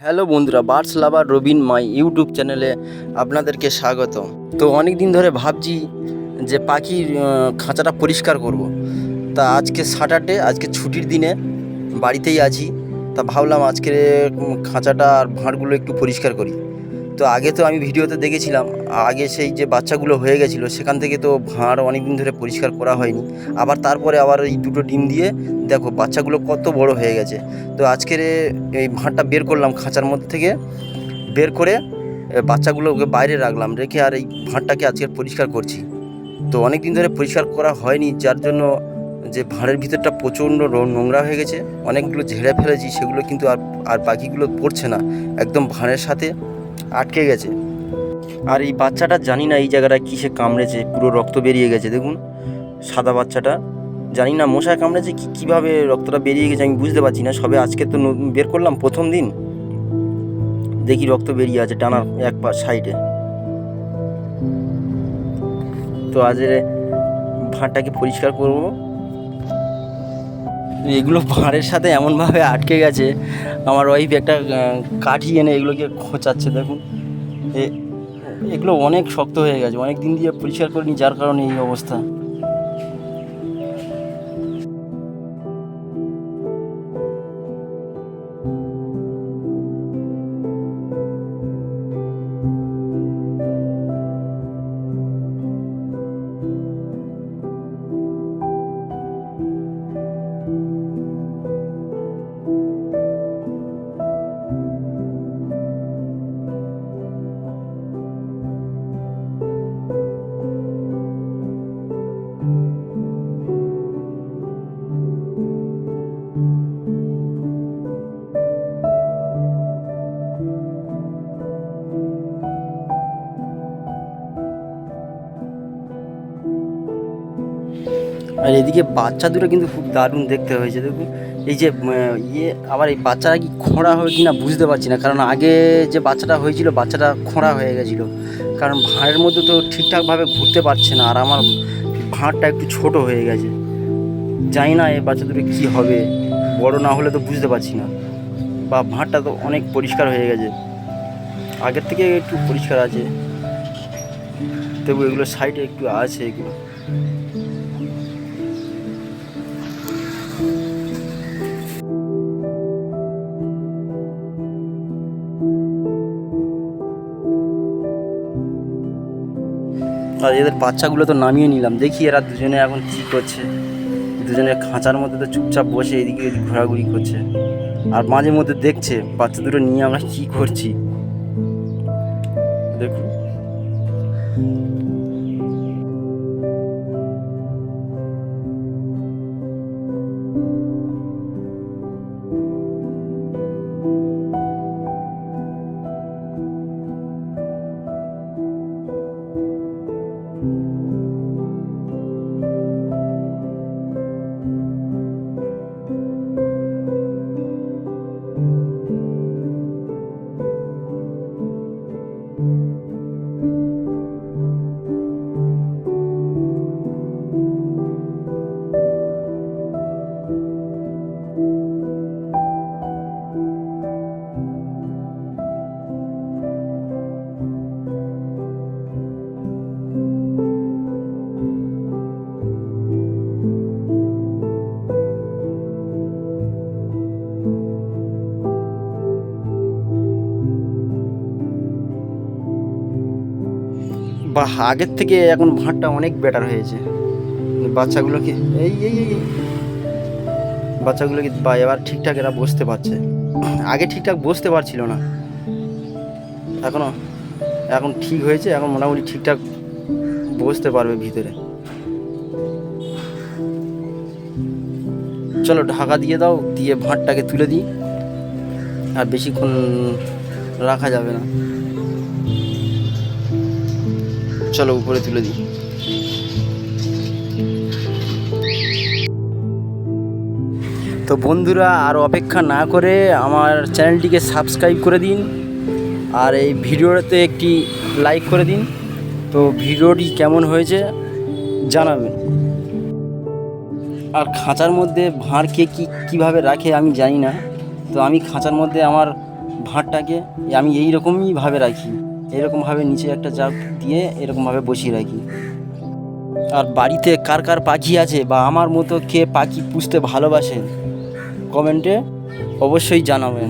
Hello বন্ধুরা, birds lover Robin my YouTube চ্যানেলে আপনাদেরকে স্বাগত। তো অনেক দিন ধরে ভাবছি যে পাখির খাঁচাটা পরিষ্কার করব। তা আজকে স্যাটারডে, আজকে ছুটির দিনে বাড়িতেই আছি। তা ভাবলাম আজকে খাঁচাটা আর ভাঁড়গুলো একটু পরিষ্কার করি। তো আগে তো আমি ভিডিওতে দেখেছিলাম, আগে সেই যে বাচ্চাগুলো হয়ে গেছিলো সেখান থেকে তো ভাঁড় অনেক দিন ধরে পরিষ্কার করা হয়নি। আবার তারপরে আবার এই দুটো ডিম দিয়ে দেখো বাচ্চাগুলো কত বড় হয়ে গেছে। তো আজকের এই ভাঁড়টা বের করলাম খাঁচার মধ্যে থেকে, বের করে বাচ্চাগুলোকে বাইরে রাখলাম, রেখে আর এই ভাঁড়টাকে আজকে পরিষ্কার করছি। তো অনেক দিন ধরে পরিষ্কার করা হয়নি, যার জন্য যে ভাঁড়ের ভিতরটা প্রচণ্ড নোংরা হয়ে গেছে। অনেকগুলো ঝেড়ে ফেলেছি, সেগুলো কিন্তু আর আর পাখিগুলো পড়ছে না, একদম ভাঁড়ের সাথে আটকে গেছে। আর এই বাচ্চাটা জানি না এই জায়গাটায় কিসে কামড়েছে, পুরো রক্ত বেরিয়ে গেছে। দেখুন সাদা বাচ্চাটা, জানি না মশায় কামড়েছে কি কীভাবে রক্তটা বেরিয়ে গেছে আমি বুঝতে পারছি না। সবে আজকে তো বের করলাম প্রথম দিন, দেখি রক্ত বেরিয়ে আছে টানার এক পা সাইডে। তো আজ ভাঁড়টাকে পরিষ্কার করব। এগুলো ভাঁড়ের সাথে এমনভাবে আটকে গেছে, আমার ওয়াইফ একটা কাঠি এনে এগুলোকে খোঁচাচ্ছে। দেখুন এগুলো অনেক শক্ত হয়ে গেছে, অনেক দিন দিয়ে পরিষ্কার করিনি, যার কারণে এই অবস্থা। আর এদিকে বাচ্চা দুটো কিন্তু খুব দারুণ দেখতে হয়েছে। দেখুন এই যে আবার এই বাচ্চাটা কি খোঁড়া হবে কি না বুঝতে পারছি না, কারণ আগে যে বাচ্চাটা হয়েছিল বাচ্চাটা খোঁড়া হয়ে গেছিলো, কারণ ভাঁড়ের মধ্যে তো ঠিকঠাকভাবে ঘুরতে পারছে না। আর আমার ভাঁড়টা একটু ছোট হয়ে গেছে, জানি না এই বাচ্চা দুটো কী হবে, বড় না হলে তো বুঝতে পারছি না। বা ভাঁড়টা তো অনেক পরিষ্কার হয়ে গেছে, আগের থেকে একটু পরিষ্কার আছে, তবু এগুলো সাইডে একটু আছে এগুলো। আর এদের বাচ্চাগুলো তো নামিয়ে নিলাম, দেখি এরা দুজনে এখন কী করছে। দুজনে খাঁচার মধ্যে তো চুপচাপ বসে এদিকে এদিক ঘোরাঘুরি করছে, আর মাঝে মধ্যে দেখছে বাচ্চা দুটো নিয়ে আমরা কী করছি। দেখুন বা আগের থেকে এখন ভাঁড়টা অনেক বেটার হয়েছে। বাচ্চাগুলোকে এই এই এই এই, বাচ্চাগুলোকে বা এবার ঠিকঠাক এরা বসতে পারছে, আগে ঠিকঠাক বসতে পারছিল না, এখনও এখন ঠিক হয়েছে, এখন মোটামুটি ঠিকঠাক বসতে পারবে ভিতরে। চলো ঢাকা দিয়ে দাও, দিয়ে ভাঁড়টাকে তুলে দিই, আর বেশিক্ষণ রাখা যাবে না। চলো উপরে তুলে দিই। তো বন্ধুরা আর অপেক্ষা না করে আমার চ্যানেলটিকে সাবস্ক্রাইব করে দিন, আর এই ভিডিওটাতে একটি লাইক করে দিন। তো ভিডিওটি কেমন হয়েছে জানাবেন। আর খাঁচার মধ্যে ভাঁড় কে কীভাবে রাখে আমি জানি না। তো আমি খাঁচার মধ্যে আমার ভাঁড়টাকে আমি এইরকমইভাবে রাখি, এরকমভাবে নিচে একটা চাপ দিয়ে এরকমভাবে বসিয়ে রাখি। আর বাড়িতে কার কার পাখি আছে বা আমার মতো কে পাখি পুষতে ভালোবাসেন কমেন্টে অবশ্যই জানাবেন।